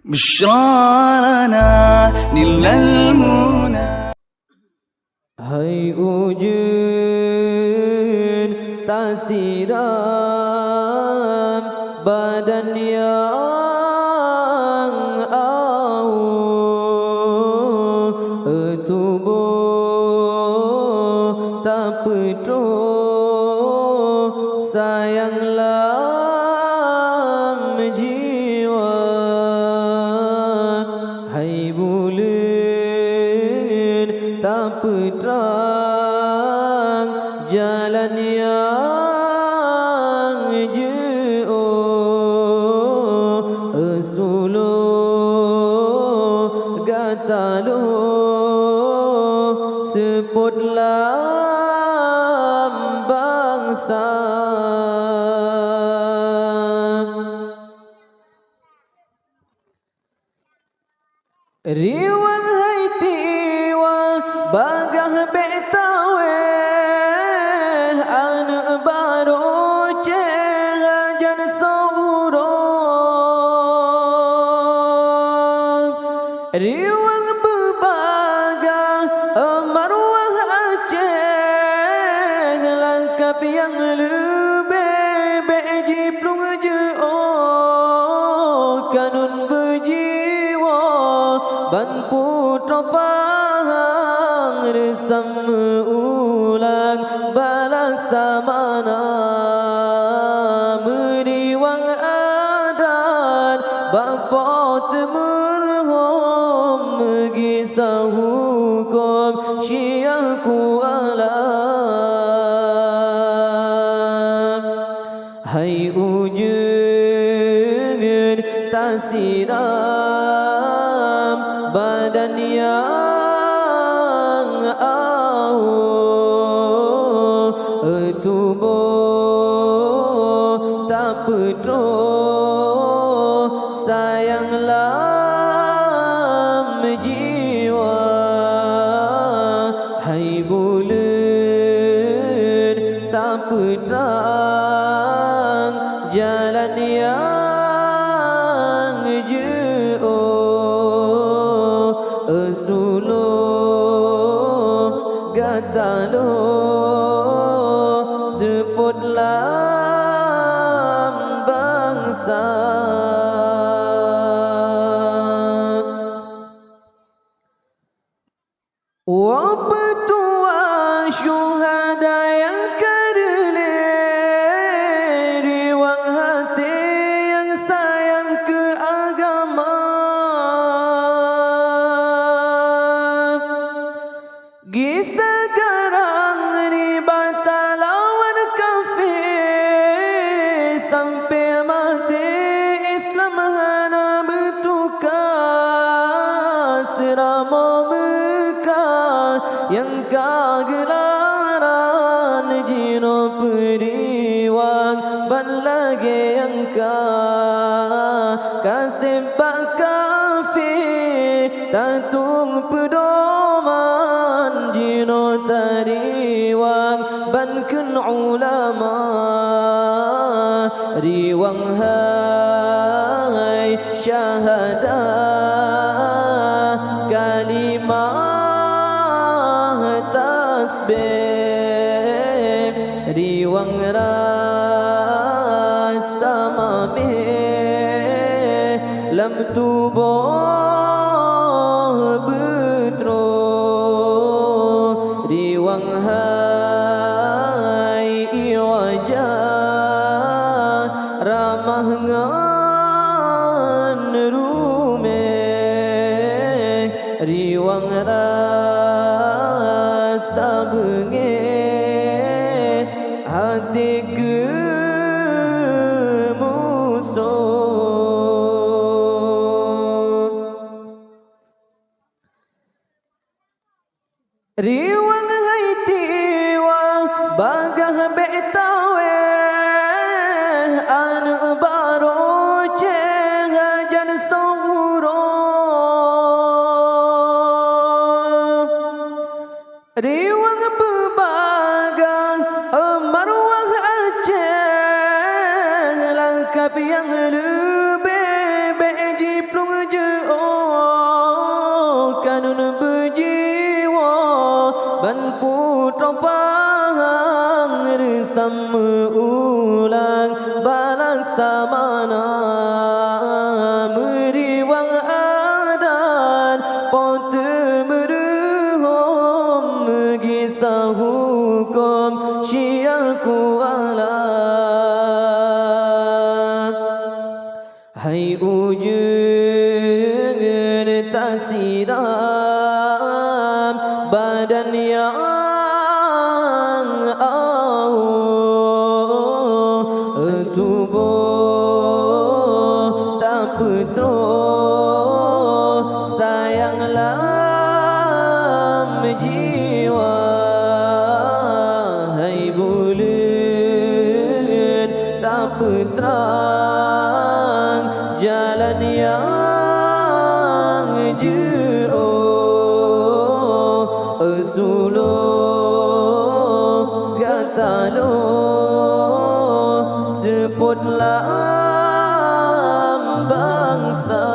بشرانا نلنا المنى. Hai ujun tak siram badan yang awam, tubuh tak peduli sayanglah jiwa. Hai bulan tak terang jalan yang jauh, sulur gatalu sebutlah bangsa. Riwang hai tiwa bagah betawe anak baru jan saurong. Riwang berbagah marwah Aceh langkap yang lebih bejiplung jauh kanun berjiwa ban putra pahang resam ulang balaksamana meriwang adat bapa temurhum mengisah hukum syiah kualam. Hai ujung tak siram badan yang awam, tubuh tak peduli sayanglah jiwa. Hai bulan tak pedang jalan yang jauh, sulur gatalu sebutlah bangsa. Wa petua syuhada yang kerleh riwang hati yang sayang ke agama. Kisah garang ribat lawan kafir sampai mati Islam hana bertukar serama yang kagelaran jino periwang ban lagi yang kasih kafir tatung pedoman jino tariwang ban kun ulama riwang hai syahadah kalimah tasbih riwang rasa mameh lam tubuh betro riwang hai wajah ramah ngan rumeh riwang rasa bengeh hati kemusuh. Riwang hai tiwa bagah betawe anak baru jan saurong. Riwang berbagah marwah Aceh langkap yang lebih bejiplung sama ulang balang samana meriwang adan ponte meruhum mengisah hukum syiaku alam. Hai ujung tak siram badan yang tubuh tak petrol sayanglah jiwa. Hai bulan tak peterang jalan yang jauh sulung gatalo sebutlah bangsa